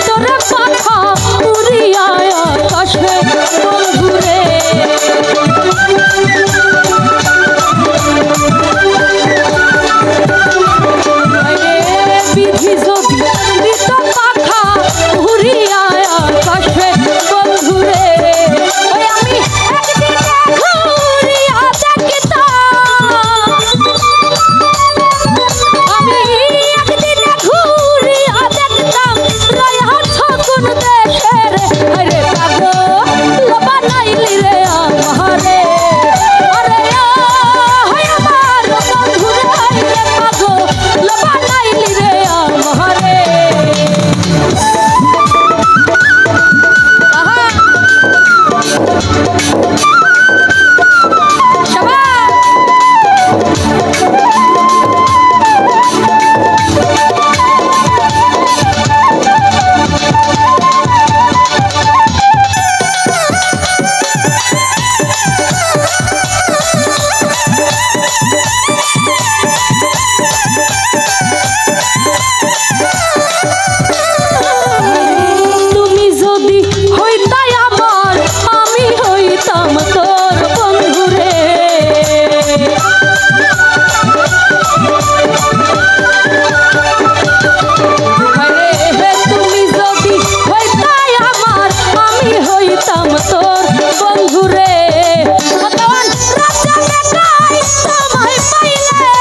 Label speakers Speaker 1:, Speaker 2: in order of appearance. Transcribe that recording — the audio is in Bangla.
Speaker 1: তোরে পাখা উড়িয়া আকাশে বন্ধুরে বিধি যদি দিত পাখা উড়িয়া আকাশে বন্ধুরে ওই আমি একদিন ঘুরিয়া দেখতাম আমি একদিন ঘুরিয়া দেখতাম রয়াছ কোন দেশে রে আরে পাগল বানাইলি রে আমারে আরে আমার বন্ধুরে আরে পাগল বানাইলি রে আমারে আহা শাবাশ তুমি যদি হইতাই আমার আমি হইতাম তোর বন্ধুরে তুমি যদি হইতাই আমার আমি হইতাম তোর বন্ধুরে তখন রাজা বেটাই তোমায় পাইলে রে